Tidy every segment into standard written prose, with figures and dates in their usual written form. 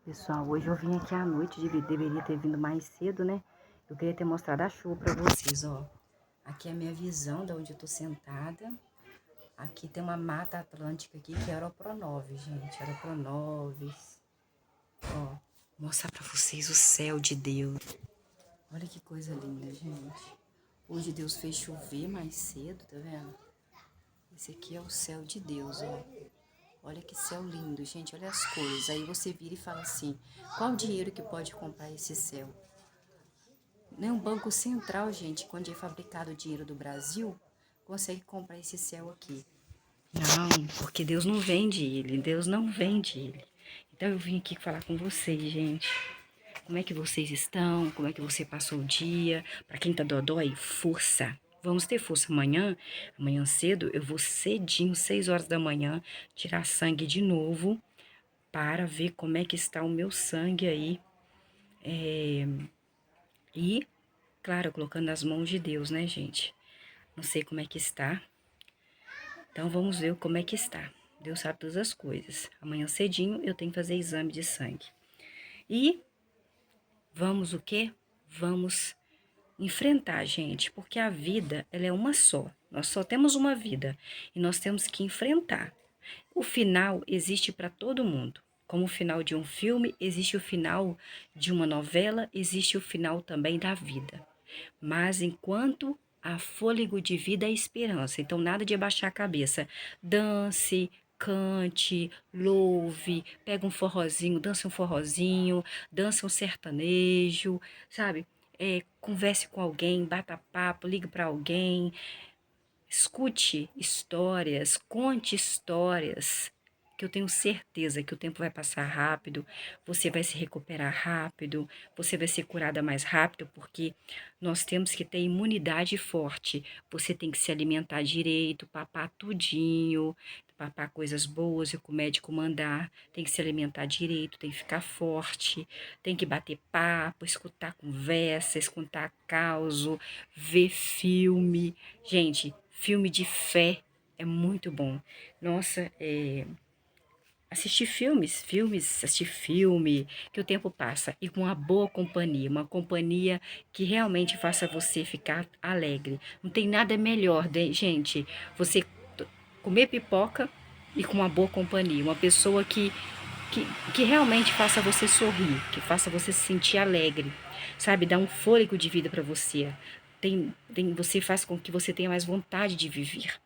Pessoal, hoje eu vim aqui à noite, deveria ter vindo mais cedo, né? Eu queria ter mostrado a chuva pra vocês, ó. Aqui é a minha visão de onde eu tô sentada. Aqui tem uma mata atlântica aqui, que é Aeropronove, gente. Aeropronoves. Ó, mostrar pra vocês o céu de Deus. Olha que coisa linda, gente. Hoje Deus fez chover mais cedo, tá vendo? Esse aqui é o céu de Deus, ó. Olha que céu lindo, gente, olha as cores. Aí você vira e fala assim, qual o dinheiro que pode comprar esse céu? Nem um banco central, gente, quando é fabricado o dinheiro do Brasil, consegue comprar esse céu aqui. Não, porque Deus não vende ele, Deus não vende ele. Então eu vim aqui falar com vocês, gente. Como é que vocês estão? Como é que você passou o dia? Pra quem tá dodói, força. Vamos ter força amanhã. Amanhã cedo eu vou cedinho, 6 horas da manhã, tirar sangue de novo para ver como é que está o meu sangue aí. E, claro, colocando nas mãos de Deus, né, gente? Não sei como é que está. Então vamos ver como é que está. Deus sabe todas as coisas. Amanhã cedinho eu tenho que fazer exame de sangue. E vamos o quê? Vamos enfrentar, gente, porque a vida, ela é uma só. Nós só temos uma vida e nós temos que enfrentar. O final existe para todo mundo. Como o final de um filme, existe o final de uma novela, existe o final também da vida. Mas enquanto há fôlego de vida, há esperança. Então, nada de abaixar a cabeça. Dance, cante, louve, pega um forrozinho, dança um forrozinho, dança um sertanejo, sabe? Converse com alguém, bata papo, ligue para alguém, escute histórias, conte histórias, que eu tenho certeza que o tempo vai passar rápido, você vai se recuperar rápido, você vai ser curada mais rápido, porque nós temos que ter imunidade forte. Você tem que se alimentar direito, papar tudinho, papar coisas boas, e o que o médico mandar, tem que se alimentar direito, tem que ficar forte, tem que bater papo, escutar conversa, escutar causo, ver filme. Gente, filme de fé é muito bom. Nossa, assistir filme, que o tempo passa, e com uma boa companhia, uma companhia que realmente faça você ficar alegre. Não tem nada melhor, gente, você comer pipoca e com uma boa companhia, uma pessoa que realmente faça você sorrir, que faça você se sentir alegre, sabe? Dá um fôlego de vida para você. Você faz com que você tenha mais vontade de viver.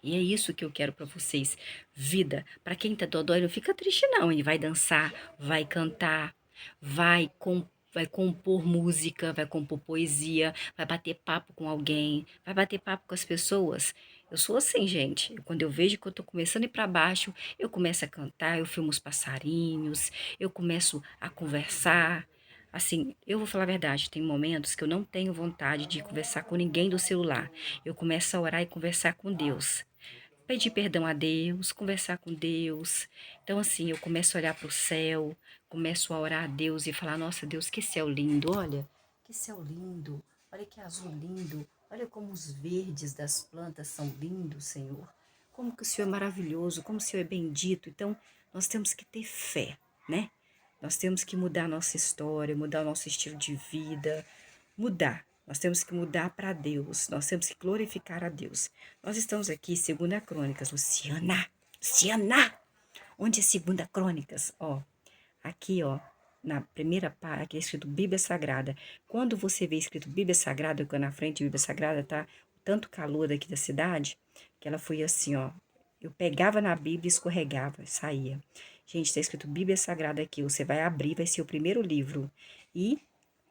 E é isso que eu quero para vocês. Vida. Para quem tá dodói, não fica triste não. Ele vai dançar, vai cantar, vai compor música, vai compor poesia, vai bater papo com alguém, vai bater papo com as pessoas. Eu sou assim, gente. Quando eu vejo que eu tô começando a ir para baixo, eu começo a cantar, eu filmo os passarinhos, eu começo a conversar. Assim, eu vou falar a verdade, tem momentos que eu não tenho vontade de conversar com ninguém do celular. Eu começo a orar e conversar com Deus, pedir perdão a Deus, conversar com Deus. Então, assim, eu começo a olhar para o céu, começo a orar a Deus e falar: nossa, Deus, que céu lindo, olha, que céu lindo, olha que azul lindo, olha como os verdes das plantas são lindos, Senhor. Como que o Senhor é maravilhoso, como o Senhor é bendito. Então, nós temos que ter fé, né? Nós temos que mudar a nossa história, mudar o nosso estilo de vida, mudar. Nós temos que mudar para Deus, nós temos que glorificar a Deus. Nós estamos aqui, segunda Crônicas, Luciana, Luciana, onde é segunda Crônicas? Ó, aqui, ó, na primeira parte, aqui é escrito Bíblia Sagrada. Quando você vê escrito Bíblia Sagrada, que na frente Bíblia Sagrada tá tanto calor daqui da cidade, que ela foi assim, ó, eu pegava na Bíblia e escorregava, saía. Gente, tá escrito Bíblia Sagrada aqui, você vai abrir, vai ser o primeiro livro. E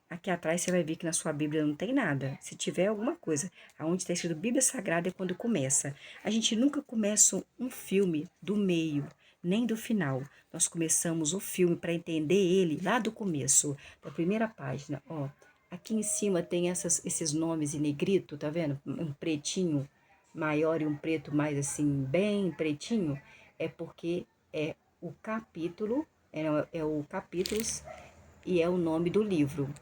aqui atrás você vai ver que na sua Bíblia não tem nada. Se tiver alguma coisa, aonde está escrito Bíblia Sagrada é quando começa. A gente nunca começa um filme do meio, nem do final. Nós começamos o filme para entender ele lá do começo, da primeira página. Ó, aqui em cima tem esses nomes em negrito, tá vendo? Um pretinho maior e um preto mais assim, bem pretinho. É porque é o capítulo, é o capítulos e é o nome do livro.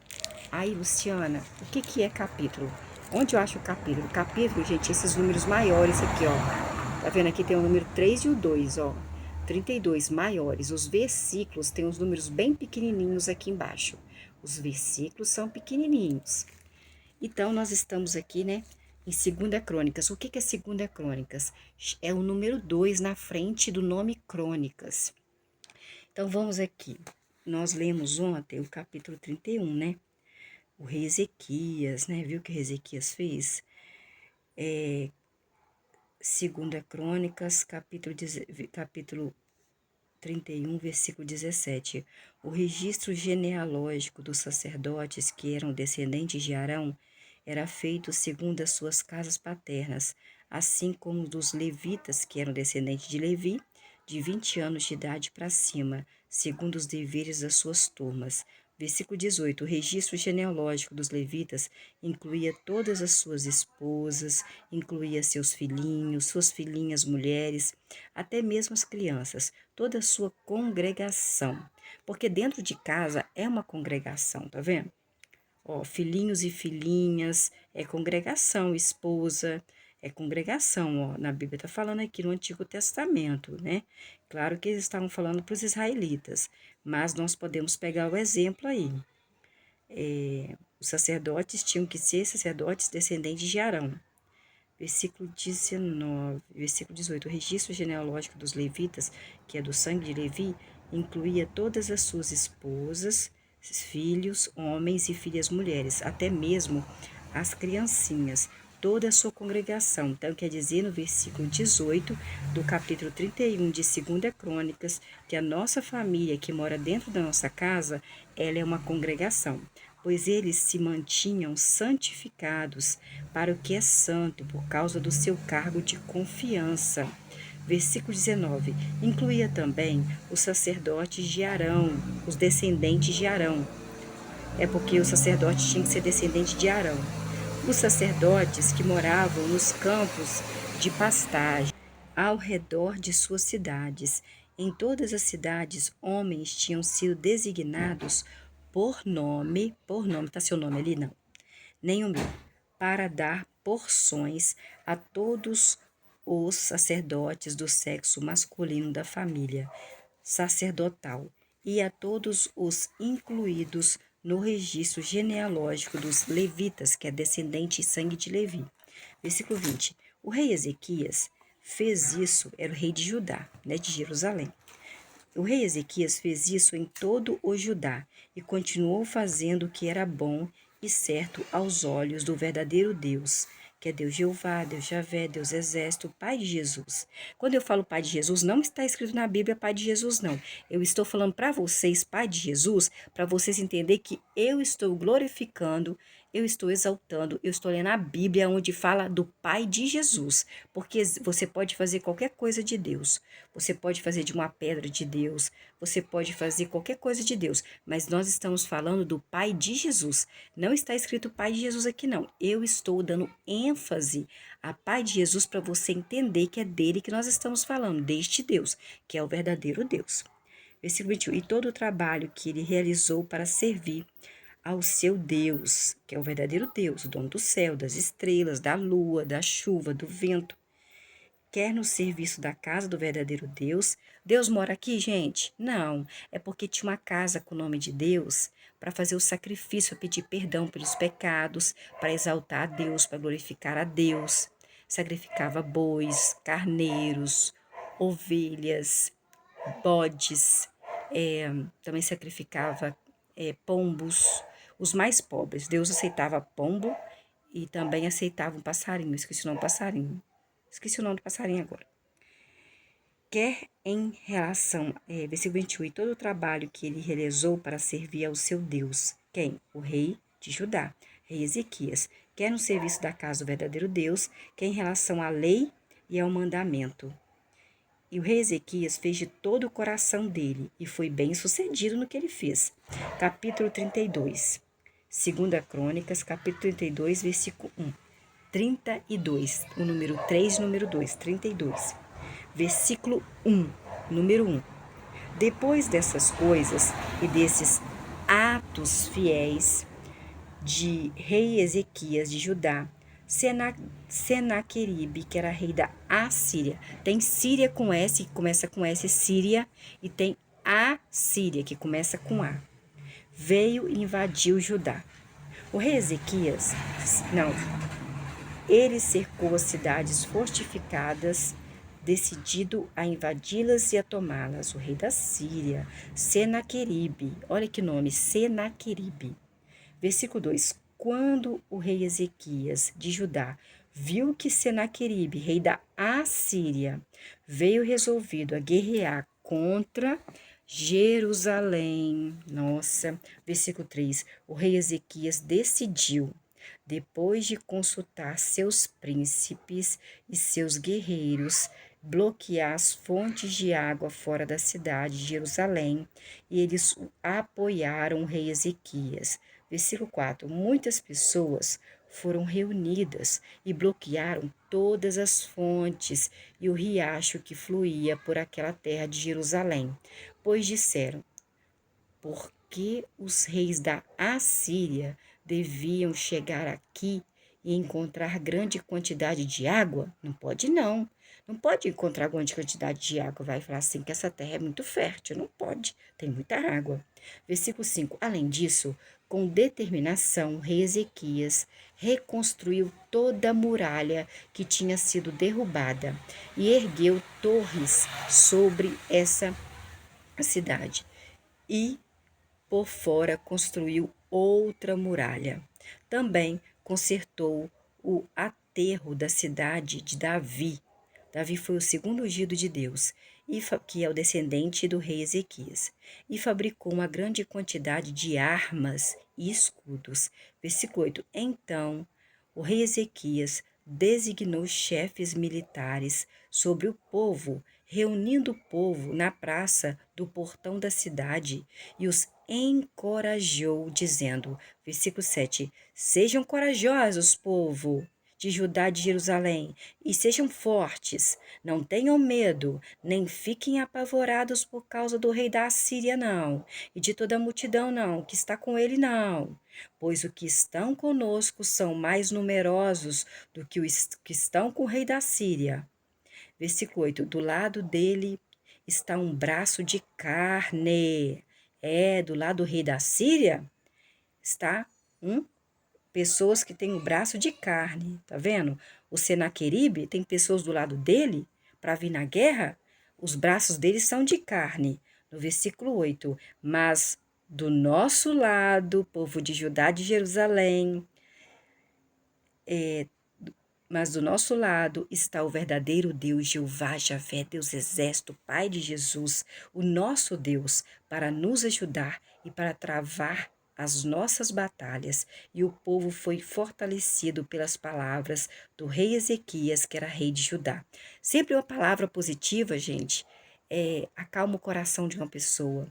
Aí, Luciana, o que que é capítulo? Onde eu acho o capítulo? Capítulo, gente, esses números maiores aqui, ó. Tá vendo? Aqui tem o número 3 e o 2, ó. 32 maiores, os versículos têm os números bem pequenininhos aqui embaixo. Os versículos são pequenininhos. Então, nós estamos aqui, né, em 2 Crônicas. O que é 2 Crônicas? É o número 2 na frente do nome Crônicas. Então, vamos aqui. Nós lemos ontem o capítulo 31, né? O rei Ezequias, né? Viu o que o rei Ezequias fez? 2 Crônicas, capítulo 31, versículo 17. O registro genealógico dos sacerdotes que eram descendentes de Arão era feito segundo as suas casas paternas, assim como dos levitas que eram descendentes de Levi, de 20 anos de idade para cima, segundo os deveres das suas turmas. Versículo 18. O registro genealógico dos levitas incluía todas as suas esposas, incluía seus filhinhos, suas filhinhas mulheres, até mesmo as crianças, toda a sua congregação. Porque dentro de casa é uma congregação, tá vendo? Ó, filhinhos e filhinhas, é congregação, esposa, é congregação, ó. Na Bíblia está falando aqui no Antigo Testamento, né? Claro que eles estavam falando para os israelitas, mas nós podemos pegar o exemplo aí. Os sacerdotes tinham que ser sacerdotes descendentes de Arão. Versículo 19, versículo 18. O registro genealógico dos levitas, que é do sangue de Levi, incluía todas as suas esposas, filhos, homens e filhas mulheres, até mesmo as criancinhas, toda a sua congregação. Então, quer dizer, no versículo 18 do capítulo 31 de 2 Crônicas, que a nossa família que mora dentro da nossa casa, ela é uma congregação, pois eles se mantinham santificados para o que é santo, por causa do seu cargo de confiança. Versículo 19. Incluía também os sacerdotes de Arão, os descendentes de Arão. É porque o sacerdote tinha que ser descendente de Arão. Os sacerdotes que moravam nos campos de pastagem ao redor de suas cidades. Em todas as cidades, homens tinham sido designados por nome, tá seu nome ali? Não, nem o meu, para dar porções a todos os sacerdotes do sexo masculino da família sacerdotal e a todos os incluídos no registro genealógico dos levitas, que é descendente e sangue de Levi. Versículo 20. O rei Ezequias fez isso, era o rei de Judá, né, de Jerusalém. O rei Ezequias fez isso em todo o Judá e continuou fazendo o que era bom e certo aos olhos do verdadeiro Deus, que é Deus Jeová, Deus Javé, Deus Exército, Pai de Jesus. Quando eu falo Pai de Jesus, não está escrito na Bíblia Pai de Jesus, não. Eu estou falando para vocês, Pai de Jesus, para vocês entenderem que eu estou glorificando, eu estou exaltando, eu estou lendo a Bíblia onde fala do Pai de Jesus, porque você pode fazer qualquer coisa de Deus, você pode fazer de uma pedra de Deus, você pode fazer qualquer coisa de Deus, mas nós estamos falando do Pai de Jesus. Não está escrito Pai de Jesus aqui, não. Eu estou dando ênfase a Pai de Jesus para você entender que é dele que nós estamos falando, deste Deus, que é o verdadeiro Deus. Versículo 21. E todo o trabalho que ele realizou para servir ao seu Deus, que é o verdadeiro Deus, o dono do céu, das estrelas, da lua, da chuva, do vento, quer no serviço da casa do verdadeiro Deus. Deus mora aqui, gente? Não, é porque tinha uma casa com o nome de Deus para fazer o sacrifício, para pedir perdão pelos pecados, para exaltar a Deus, para glorificar a Deus. Sacrificava bois, carneiros, ovelhas, bodes, também sacrificava pombos, os mais pobres. Deus aceitava pombo e também aceitava um passarinho. Esqueci o nome do passarinho. Esqueci o nome do passarinho agora. Quer em relação, versículo 21, e todo o trabalho que ele realizou para servir ao seu Deus. Quem? O rei de Judá, rei Ezequias. Quer no serviço da casa do verdadeiro Deus, quer em relação à lei e ao mandamento. E o rei Ezequias fez de todo o coração dele e foi bem sucedido no que ele fez. Capítulo 32. 2 Crônicas, capítulo 32, versículo 1. 32, o número 3 e o número 2, 32. Versículo 1, número 1. Depois dessas coisas e desses atos fiéis de rei Ezequias de Judá, Senaqueribe, que era rei da Assíria. Tem Síria com S, que começa com S, Síria, e tem Assíria, que começa com A. Veio e invadiu Judá. O rei Ezequias, não, ele cercou as cidades fortificadas, decidido a invadi-las e a tomá-las. O rei da Síria, Senaqueribe, olha que nome, Senaqueribe. Versículo 2: Quando o rei Ezequias de Judá viu que Senaqueribe, rei da Assíria, veio resolvido a guerrear contra Jerusalém. Nossa, versículo 3: O rei Ezequias decidiu, depois de consultar seus príncipes e seus guerreiros, bloquear as fontes de água fora da cidade de Jerusalém, e eles apoiaram o rei Ezequias. Versículo 4: Muitas pessoas foram reunidas e bloquearam todas as fontes e o riacho que fluía por aquela terra de Jerusalém, pois disseram: por que os reis da Assíria deviam chegar aqui e encontrar grande quantidade de água? Não pode não. Não pode encontrar grande quantidade de água. Vai falar assim que essa terra é muito fértil. Não pode. Tem muita água. Versículo 5. Além disso, com determinação, o rei Ezequias reconstruiu toda a muralha que tinha sido derrubada e ergueu torres sobre essa cidade. E por fora construiu outra muralha. Também consertou o aterro da cidade de Davi. Davi foi o segundo ungido de Deus, que é o descendente do rei Ezequias, e fabricou uma grande quantidade de armas e escudos. Versículo 8. Então, o rei Ezequias designou chefes militares sobre o povo, reunindo o povo na praça do portão da cidade, e os encorajou, dizendo, versículo 7, sejam corajosos, povo de Judá e de Jerusalém, e sejam fortes, não tenham medo, nem fiquem apavorados por causa do rei da Assíria, não, e de toda a multidão, não, que está com ele, não, pois os que estão conosco são mais numerosos do que os que estão com o rei da Síria. Versículo 8, do lado dele está um braço de carne. Do lado do rei da Síria está pessoas que têm o braço de carne, tá vendo? O Senaqueribe tem pessoas do lado dele para vir na guerra, os braços deles são de carne. No versículo 8, mas do nosso lado, povo de Judá de Jerusalém, mas do nosso lado está o verdadeiro Deus, Jeová, Javé, Deus Exército, Pai de Jesus, o nosso Deus, para nos ajudar e para travar as nossas batalhas. E o povo foi fortalecido pelas palavras do rei Ezequias, que era rei de Judá. Sempre uma palavra positiva, gente, acalma o coração de uma pessoa.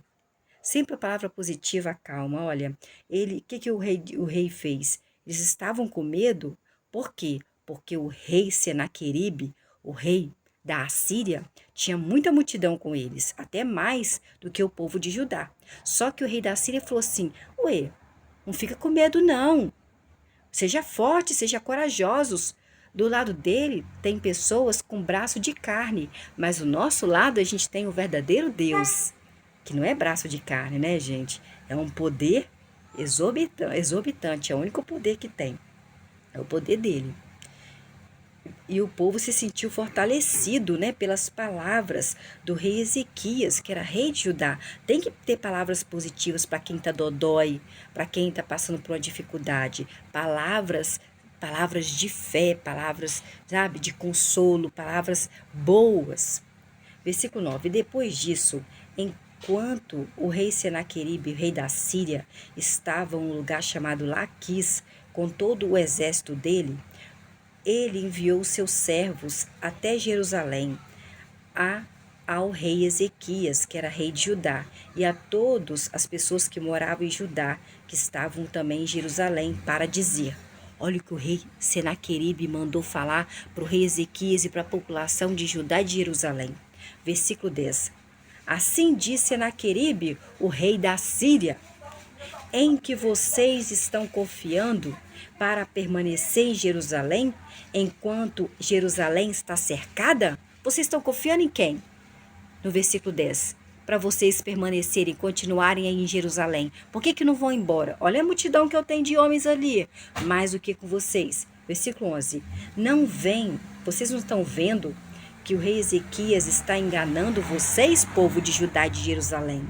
Sempre a palavra positiva acalma. Olha, o que o rei fez? Eles estavam com medo, por quê? Porque o rei Senaqueribe, o rei da Assíria, tinha muita multidão com eles, até mais do que o povo de Judá. Só que o rei da Assíria falou assim, ué, não fica com medo não, seja forte, seja corajosos. Do lado dele tem pessoas com braço de carne, mas do nosso lado a gente tem o verdadeiro Deus, que não é braço de carne, né, gente? É um poder exorbitante, é o único poder que tem, é o poder dele. E o povo se sentiu fortalecido, né, pelas palavras do rei Ezequias, que era rei de Judá. Tem que ter palavras positivas para quem está dodói, para quem está passando por uma dificuldade. Palavras de fé, palavras, sabe, de consolo, palavras boas. Versículo 9. Depois disso, enquanto o rei Senaqueribe, rei da Síria, estava em um lugar chamado Laquis, com todo o exército dele, ele enviou seus servos até Jerusalém, ao rei Ezequias, que era rei de Judá, e a todas as pessoas que moravam em Judá, que estavam também em Jerusalém, para dizer, olha o que o rei Senaqueribe mandou falar para o rei Ezequias e para a população de Judá e de Jerusalém. Versículo 10. Assim disse Senaqueribe, o rei da Síria, em que vocês estão confiando para permanecer em Jerusalém, enquanto Jerusalém está cercada? Vocês estão confiando em quem? No versículo 10. Para vocês permanecerem, continuarem aí em Jerusalém. Por que não vão embora? Olha a multidão que eu tenho de homens ali. Mais do que com vocês. Versículo 11. Não vem, vocês não estão vendo que o rei Ezequias está enganando vocês, povo de Judá e de Jerusalém?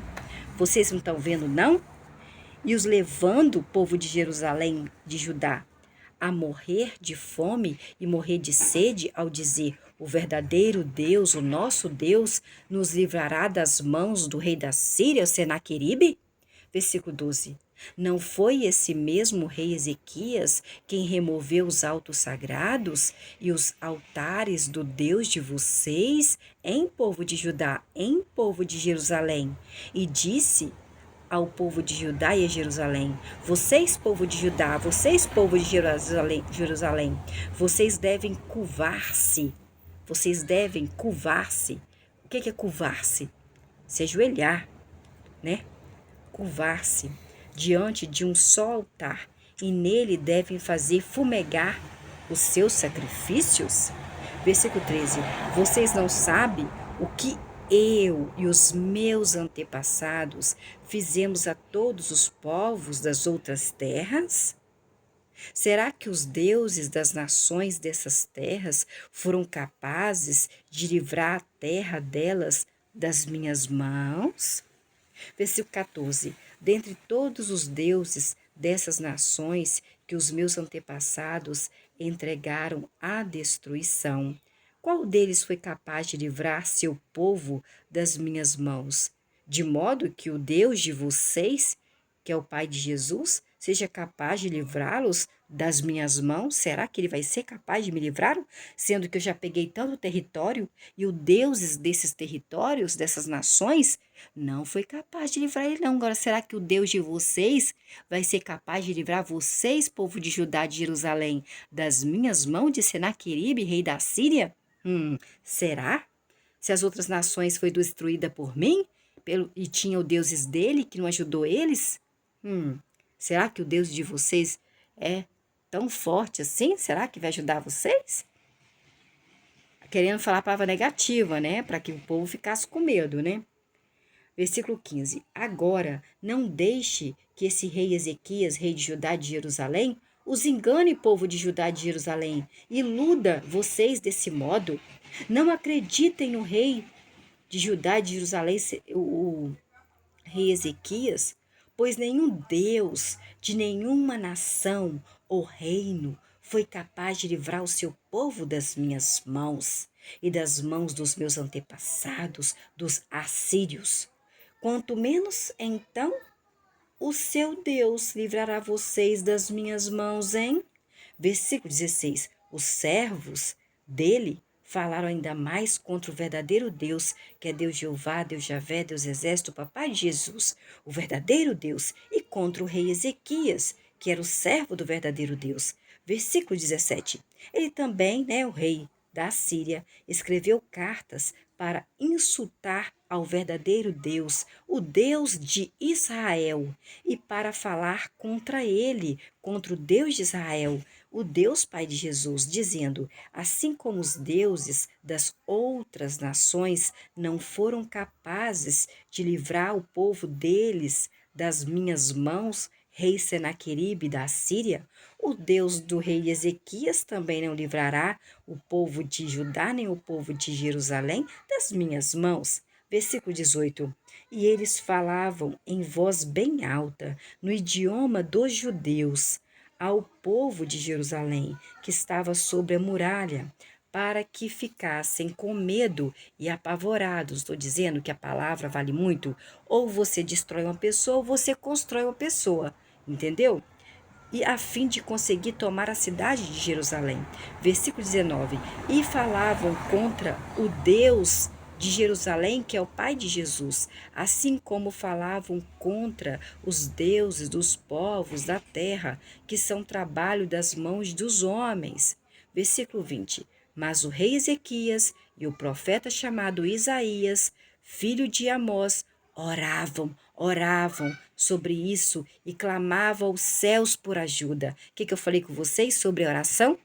Vocês não estão vendo, não? E os levando, povo de Jerusalém, de Judá, a morrer de fome e morrer de sede, ao dizer: o verdadeiro Deus, o nosso Deus, nos livrará das mãos do rei da Síria, Senaqueribe? Versículo 12. Não foi esse mesmo rei Ezequias quem removeu os altos sagrados e os altares do Deus de vocês, em povo de Judá, em povo de Jerusalém, e disse ao povo de Judá e a Jerusalém: vocês, povo de Judá, vocês, povo de Jerusalém, vocês devem curvar-se. Vocês devem curvar-se. O que é curvar-se? Se ajoelhar, né? Curvar-se diante de um só altar, e nele devem fazer fumegar os seus sacrifícios. Versículo 13. Vocês não sabem o que eu e os meus antepassados fizemos a todos os povos das outras terras? Será que os deuses das nações dessas terras foram capazes de livrar a terra delas das minhas mãos? Versículo 14. Dentre todos os deuses dessas nações que os meus antepassados entregaram à destruição, qual deles foi capaz de livrar seu povo das minhas mãos? De modo que o Deus de vocês, que é o Pai de Jesus, seja capaz de livrá-los das minhas mãos? Será que ele vai ser capaz de me livrar? Sendo que eu já peguei tanto território e o Deus desses territórios, dessas nações, não foi capaz de livrar ele, não. Agora, será que o Deus de vocês vai ser capaz de livrar vocês, povo de Judá e de Jerusalém, das minhas mãos de Senaqueribe, rei da Síria? Será? Se as outras nações foi destruída por mim e tinham deuses dele que não ajudou eles? Será que o Deus de vocês é tão forte assim? Será que vai ajudar vocês? Querendo falar a palavra negativa, né? Para que o povo ficasse com medo, né? Versículo 15. Agora, não deixe que esse rei Ezequias, rei de Judá e de Jerusalém, os engane, povo de Judá e de Jerusalém, iluda vocês desse modo. Não acreditem no rei de Judá e de Jerusalém, o rei Ezequias, pois nenhum Deus de nenhuma nação ou reino foi capaz de livrar o seu povo das minhas mãos e das mãos dos meus antepassados, dos assírios. Quanto menos, então, o seu Deus livrará vocês das minhas mãos, hein? Versículo 16. Os servos dele falaram ainda mais contra o verdadeiro Deus, que é Deus Jeová, Deus Javé, Deus Exército, Papai de Jesus, o verdadeiro Deus, e contra o rei Ezequias, que era o servo do verdadeiro Deus. Versículo 17. Ele também, o rei da Síria, escreveu cartas para insultar ao verdadeiro Deus, o Deus de Israel, e para falar contra ele, contra o Deus de Israel, o Deus Pai de Jesus, dizendo: assim como os deuses das outras nações não foram capazes de livrar o povo deles das minhas mãos, rei Senaqueribe da Síria, o Deus do rei Ezequias também não livrará o povo de Judá nem o povo de Jerusalém das minhas mãos. Versículo 18. E eles falavam em voz bem alta, no idioma dos judeus, ao povo de Jerusalém, que estava sobre a muralha, para que ficassem com medo e apavorados. Estou dizendo que a palavra vale muito. Ou você destrói uma pessoa, ou você constrói uma pessoa. Entendeu? E a fim de conseguir tomar a cidade de Jerusalém. Versículo 19. E falavam contra o Deus de Jerusalém, que é o Pai de Jesus, assim como falavam contra os deuses dos povos da terra, que são trabalho das mãos dos homens. Versículo 20. Mas o rei Ezequias e o profeta chamado Isaías, filho de Amós, oravam sobre isso e clamavam aos céus por ajuda. O que eu falei com vocês sobre oração?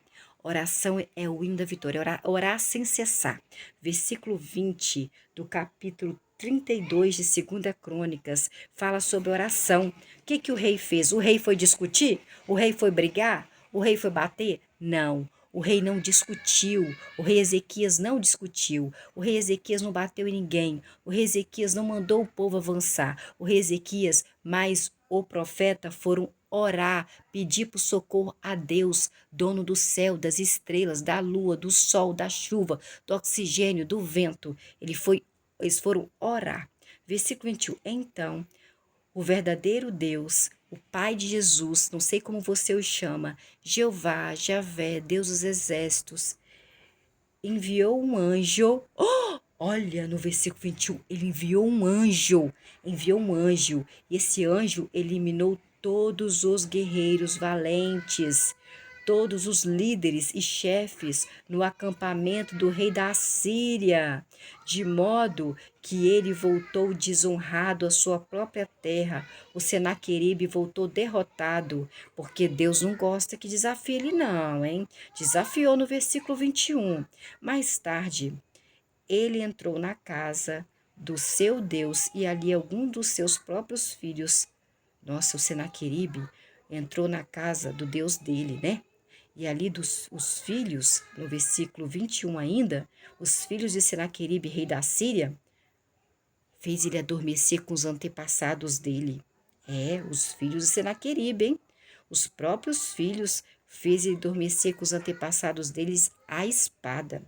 Oração é o hino da vitória, orar sem cessar. Versículo 20 do capítulo 32 de 2 Crônicas fala sobre oração. O que o rei fez? O rei foi discutir? O rei foi brigar? O rei foi bater? Não. O rei não discutiu, o rei Ezequias não discutiu, o rei Ezequias não bateu em ninguém, o rei Ezequias não mandou o povo avançar, o rei Ezequias, mais o profeta foram orar, pedir por socorro a Deus, dono do céu, das estrelas, da lua, do sol, da chuva, do oxigênio, do vento. Eles foram orar. Versículo 21. Então, o verdadeiro Deus, o Pai de Jesus, não sei como você o chama, Jeová, Javé, Deus dos exércitos, enviou um anjo. Oh, olha, no versículo 21, ele enviou um anjo, e esse anjo eliminou todos os guerreiros valentes, todos os líderes e chefes no acampamento do rei da Assíria, de modo que ele voltou desonrado à sua própria terra. O Senaqueribe voltou derrotado, porque Deus não gosta que desafie ele não, hein? Desafiou no versículo 21. Mais tarde, ele entrou na casa do seu Deus e ali algum dos seus próprios filhos, nossa, o Senaqueribe entrou na casa do Deus dele, né? E ali os filhos, no versículo 21 ainda, os filhos de Senaqueribe, rei da Síria, fez ele adormecer com os antepassados dele. É, os filhos de Senaqueribe, hein? Os próprios filhos fez ele adormecer com os antepassados deles à espada.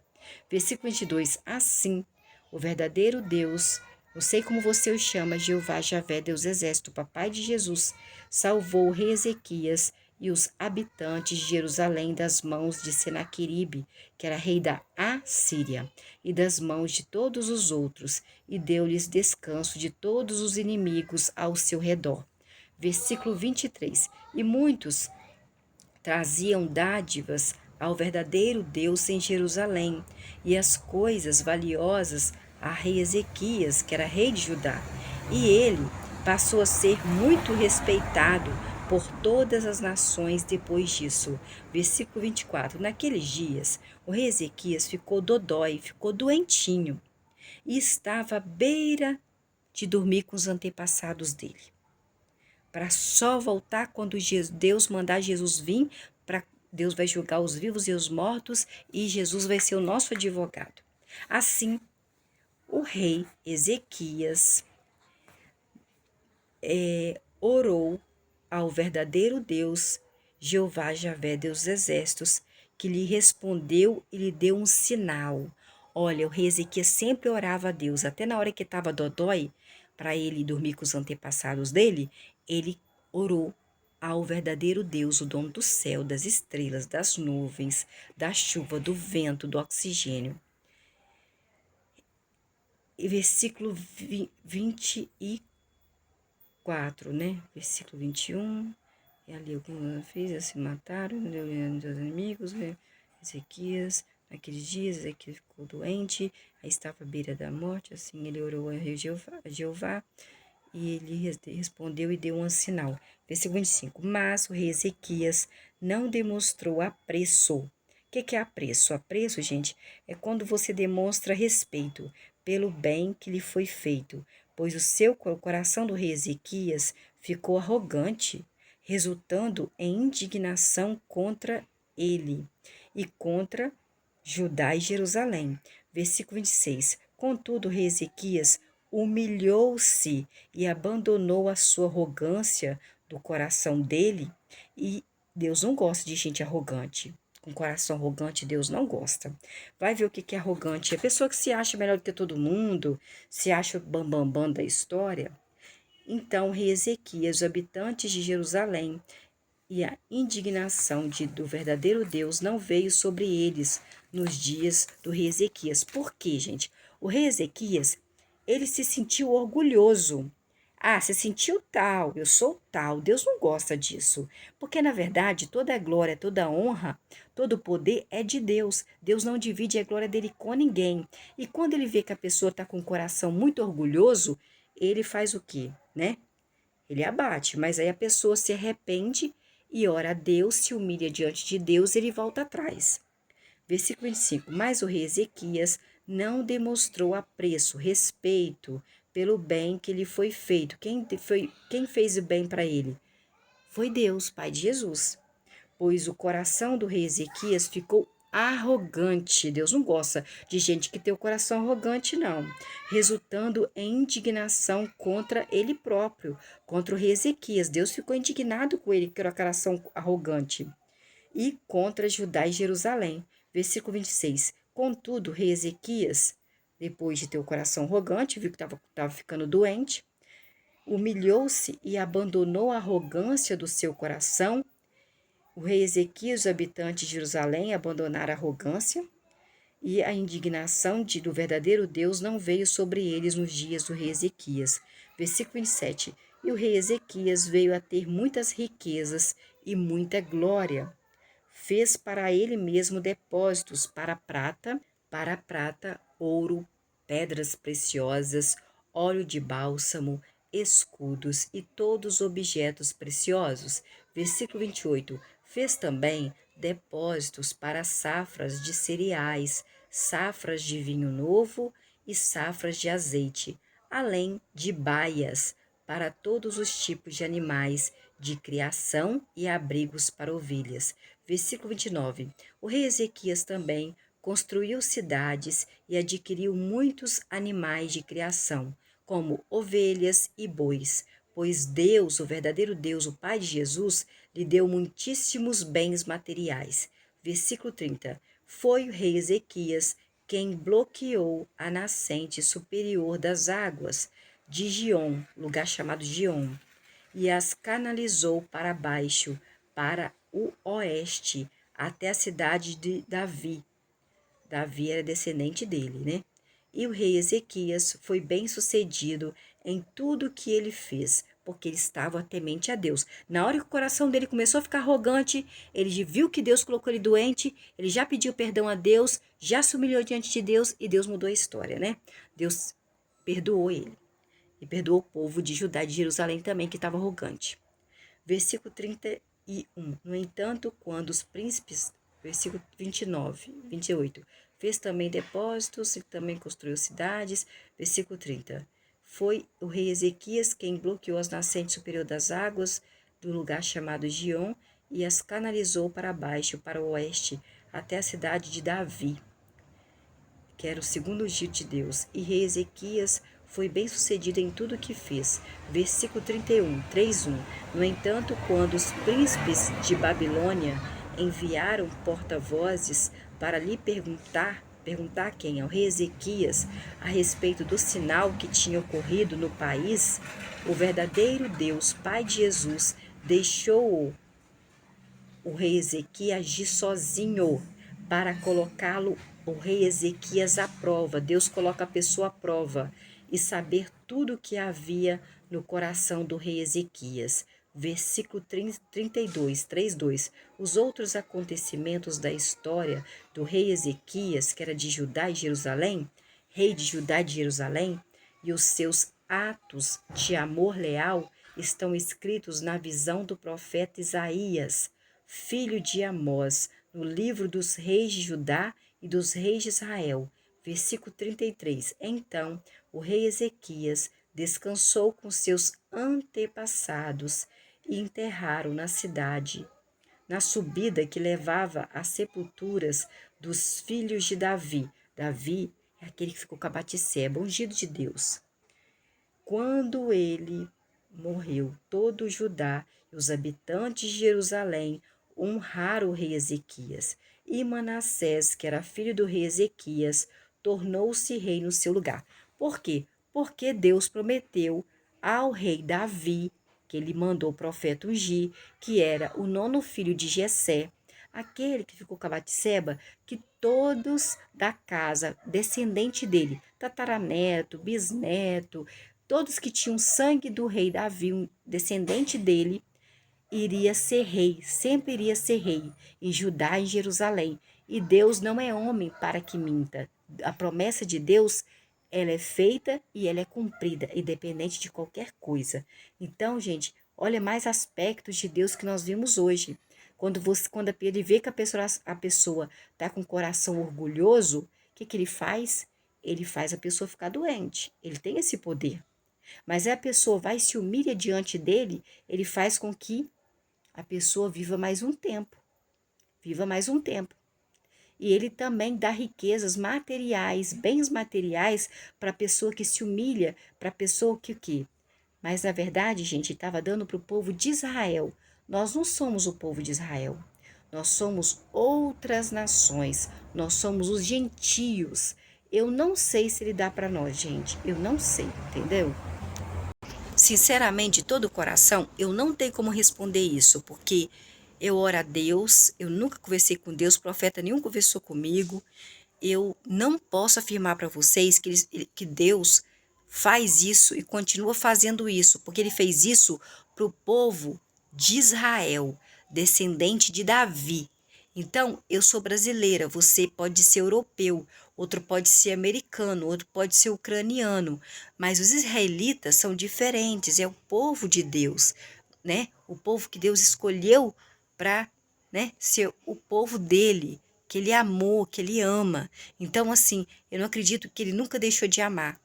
Versículo 22. Assim, o verdadeiro Deus, não sei como você o chama, Jeová, Javé, Deus Exército, papai de Jesus, salvou o rei Ezequias e os habitantes de Jerusalém das mãos de Senaqueribe, que era rei da Assíria, e das mãos de todos os outros, e deu-lhes descanso de todos os inimigos ao seu redor. Versículo 23. E muitos traziam dádivas ao verdadeiro Deus em Jerusalém, e as coisas valiosas a rei Ezequias, que era rei de Judá. E ele passou a ser muito respeitado por todas as nações depois disso. Versículo 24. Naqueles dias, o rei Ezequias ficou dodói, ficou doentinho, e estava à beira de dormir com os antepassados dele, para só voltar quando Deus mandar Jesus vir, para Deus vai julgar os vivos e os mortos, e Jesus vai ser o nosso advogado. Assim, o rei Ezequias orou ao verdadeiro Deus, Jeová, Javé, Deus dos exércitos, que lhe respondeu e lhe deu um sinal. Olha, o rei Ezequias sempre orava a Deus, até na hora que estava dodói, para ele dormir com os antepassados dele, ele orou ao verdadeiro Deus, o dono do céu, das estrelas, das nuvens, da chuva, do vento, do oxigênio. E versículo 24, né? Versículo 21. E ali alguns filhos se mataram, dos inimigos, né? Ezequias, naqueles dias, Ezequias ficou doente, aí estava à beira da morte, assim ele orou a Jeová, e ele respondeu e deu um sinal. Versículo 25. Mas o rei Ezequias não demonstrou apreço. O que é apreço? Apreço, gente, é quando você demonstra respeito pelo bem que lhe foi feito, pois o coração do rei Ezequias ficou arrogante, resultando em indignação contra ele e contra Judá e Jerusalém. Versículo 26. Contudo, o rei Ezequias humilhou-se e abandonou a sua arrogância do coração dele, e Deus não gosta de gente arrogante. Com coração arrogante, Deus não gosta. Vai ver o que é arrogante. É a pessoa que se acha melhor do que todo mundo, se acha o bambambam da história. Então, o rei Ezequias, os habitantes de Jerusalém, e a indignação do verdadeiro Deus não veio sobre eles nos dias do rei Ezequias. Por quê, gente? O rei Ezequias, ele se sentiu orgulhoso. Ah, se sentiu tal, eu sou tal. Deus não gosta disso. Porque, na verdade, toda a glória, toda a honra, todo o poder é de Deus. Deus não divide a glória dele com ninguém. E quando ele vê que a pessoa está com o coração muito orgulhoso, ele faz o quê, né? Ele abate, mas aí a pessoa se arrepende e ora a Deus, se humilha diante de Deus, ele volta atrás. Versículo 25. Mas o rei Ezequias não demonstrou apreço, respeito pelo bem que lhe foi feito. Quem fez o bem para ele? Foi Deus, Pai de Jesus. Pois o coração do rei Ezequias ficou arrogante. Deus não gosta de gente que tem o coração arrogante, não. Resultando em indignação contra ele próprio, contra o rei Ezequias. Deus ficou indignado com ele, que era o coração arrogante. E contra Judá e Jerusalém. Versículo 26. Contudo, o rei Ezequias, depois de ter o coração arrogante, viu que estava ficando doente, humilhou-se e abandonou a arrogância do seu coração. O rei Ezequias, os habitantes de Jerusalém, abandonaram a arrogância e a indignação do verdadeiro Deus não veio sobre eles nos dias do rei Ezequias. Versículo 27. E o rei Ezequias veio a ter muitas riquezas e muita glória. Fez para ele mesmo depósitos para prata, ouro, pedras preciosas, óleo de bálsamo, escudos e todos os objetos preciosos. Versículo 28. Fez também depósitos para safras de cereais, safras de vinho novo e safras de azeite, além de baias para todos os tipos de animais de criação e abrigos para ovelhas. Versículo 29. O rei Ezequias também construiu cidades e adquiriu muitos animais de criação, como ovelhas e bois, pois Deus, o verdadeiro Deus, o Pai de Jesus, lhe deu muitíssimos bens materiais. Versículo 30. Foi o rei Ezequias quem bloqueou a nascente superior das águas de Gion, lugar chamado Gion, e as canalizou para baixo, para o oeste, até a cidade de Davi. Davi era descendente dele, né? E o rei Ezequias foi bem sucedido em tudo que ele fez, porque ele estava temente a Deus. Na hora que o coração dele começou a ficar arrogante, ele viu que Deus colocou ele doente, ele já pediu perdão a Deus, já se humilhou diante de Deus e Deus mudou a história, né? Deus perdoou ele e perdoou o povo de Judá e de Jerusalém também, que estava arrogante. Versículo 31. No entanto, quando os príncipes, versículo 29, 28, fez também depósitos e também construiu cidades. Versículo 30. Foi o rei Ezequias quem bloqueou as nascentes superiores das águas do lugar chamado Gion e as canalizou para baixo, para o oeste, até a cidade de Davi, que era o segundo ungido de Deus. E rei Ezequias foi bem sucedido em tudo o que fez. Versículo 31, 3:1. No entanto, quando os príncipes de Babilônia enviaram porta-vozes para lhe perguntar quem? Ao rei Ezequias, a respeito do sinal que tinha ocorrido no país, o verdadeiro Deus, Pai de Jesus, deixou o rei Ezequias agir sozinho para colocá-lo, o rei Ezequias, à prova. Deus coloca a pessoa à prova e saber tudo o que havia no coração do rei Ezequias. Versículo 32, 3:2. Os outros acontecimentos da história do rei Ezequias, que era de Judá e Jerusalém, rei de Judá e de Jerusalém, e os seus atos de amor leal estão escritos na visão do profeta Isaías, filho de Amós, no livro dos reis de Judá e dos reis de Israel. Versículo 33. Então o rei Ezequias descansou com seus antepassados e enterraram na cidade, na subida que levava às sepulturas dos filhos de Davi. Davi é aquele que ficou com a Batseba, ungido de Deus. Quando ele morreu, todo Judá e os habitantes de Jerusalém honraram o rei Ezequias. E Manassés, que era filho do rei Ezequias, tornou-se rei no seu lugar. Por quê? Porque Deus prometeu ao rei Davi, que ele mandou o profeta ungir, que era o nono filho de Jessé, aquele que ficou com a Batseba, que todos da casa, descendente dele, tataraneto, bisneto, todos que tinham sangue do rei Davi, um descendente dele, iria ser rei, sempre iria ser rei, em Judá e Jerusalém. E Deus não é homem para que minta. A promessa de Deus ela é feita e ela é cumprida, independente de qualquer coisa. Então, gente, olha mais aspectos de Deus que nós vimos hoje. Quando ele vê que a pessoa está com o coração orgulhoso, o que ele faz? Ele faz a pessoa ficar doente. Ele tem esse poder. Mas a pessoa vai se humilha diante dele, ele faz com que a pessoa viva mais um tempo. Viva mais um tempo. E ele também dá riquezas materiais, bens materiais para a pessoa que se humilha, para a pessoa que. Mas na verdade, gente, estava dando para o povo de Israel. Nós não somos o povo de Israel. Nós somos outras nações. Nós somos os gentios. Eu não sei se ele dá para nós, gente. Eu não sei, entendeu? Sinceramente, de todo o coração, eu não tenho como responder isso, porque eu oro a Deus, eu nunca conversei com Deus, profeta nenhum conversou comigo. Eu não posso afirmar para vocês que Deus faz isso e continua fazendo isso, porque ele fez isso para o povo de Israel, descendente de Davi. Então, eu sou brasileira, você pode ser europeu, outro pode ser americano, outro pode ser ucraniano, mas os israelitas são diferentes, é o povo de Deus, né? O povo que Deus escolheu para, né, ser o povo dele, que ele amou, que ele ama. Então, assim, eu não acredito que ele nunca deixou de amar.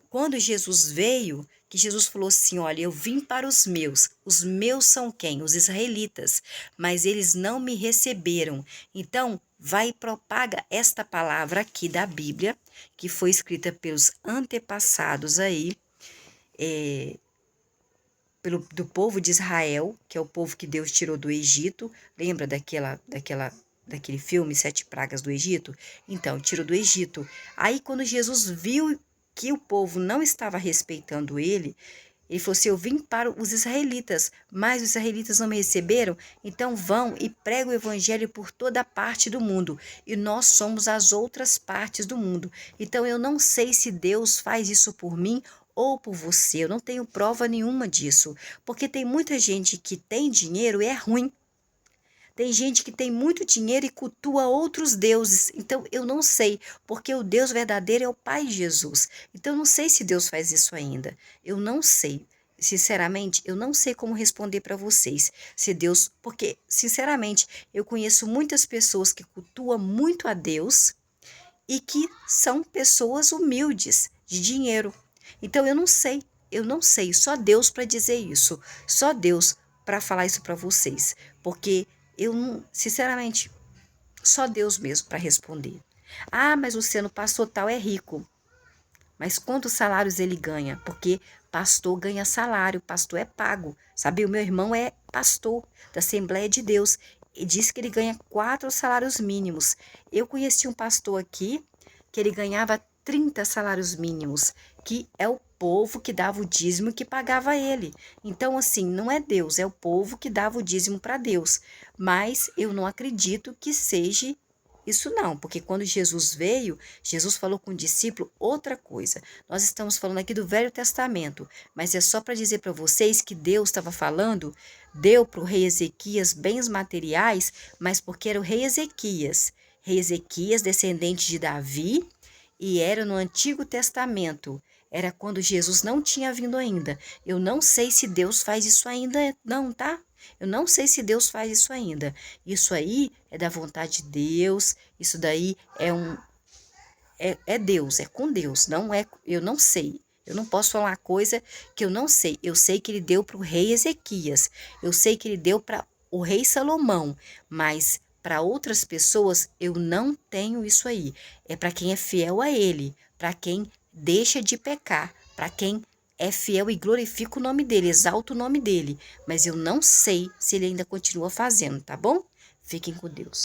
Quando Jesus veio, que Jesus falou assim, olha, eu vim para os meus são quem? Os israelitas, mas eles não me receberam. Então, vai e propaga esta palavra aqui da Bíblia, que foi escrita pelos antepassados aí, do povo de Israel, que é o povo que Deus tirou do Egito. Lembra daquele filme Sete Pragas do Egito? Então, tirou do Egito. Aí, quando Jesus viu que o povo não estava respeitando ele falou assim, eu vim para os israelitas, mas os israelitas não me receberam, então vão e pregam o evangelho por toda a parte do mundo, e nós somos as outras partes do mundo. Então eu não sei se Deus faz isso por mim ou por você, eu não tenho prova nenhuma disso, porque tem muita gente que tem dinheiro e é ruim. Tem gente que tem muito dinheiro e cultua outros deuses. Então, eu não sei, porque o Deus verdadeiro é o Pai de Jesus. Então, eu não sei se Deus faz isso ainda. Eu não sei. Sinceramente, eu não sei como responder para vocês. Se Deus. Porque, sinceramente, eu conheço muitas pessoas que cultuam muito a Deus e que são pessoas humildes, de dinheiro. Então, eu não sei. Eu não sei. Só Deus para dizer isso. Só Deus para falar isso para vocês. Porque eu não, sinceramente, só Deus mesmo para responder. Ah, mas Luciano, pastor tal é rico. Mas quantos salários ele ganha? Porque pastor ganha salário, pastor é pago. Sabe, o meu irmão é pastor da Assembleia de Deus e diz que ele ganha 4 salários mínimos. Eu conheci um pastor aqui que ele ganhava 30 salários mínimos, que é o povo que dava o dízimo que pagava ele. Então, assim, não é Deus, é o povo que dava o dízimo para Deus. Mas eu não acredito que seja isso não, porque quando Jesus veio, Jesus falou com o discípulo outra coisa. Nós estamos falando aqui do Velho Testamento, mas é só para dizer para vocês que Deus estava falando, deu para o rei Ezequias bens materiais, mas porque era o rei Ezequias. Rei Ezequias, descendente de Davi, e era no Antigo Testamento. Era quando Jesus não tinha vindo ainda. Eu não sei se Deus faz isso ainda, não, tá? Eu não sei se Deus faz isso ainda. Isso aí é da vontade de Deus. Isso daí é Deus, é com Deus. Não é, eu não sei. Eu não posso falar uma coisa que eu não sei. Eu sei que ele deu para o rei Ezequias. Eu sei que ele deu para o rei Salomão. Mas para outras pessoas eu não tenho isso aí. É para quem é fiel a ele, para quem deixa de pecar, para quem é fiel e glorifica o nome dele, exalta o nome dele. Mas eu não sei se ele ainda continua fazendo, tá bom? Fiquem com Deus.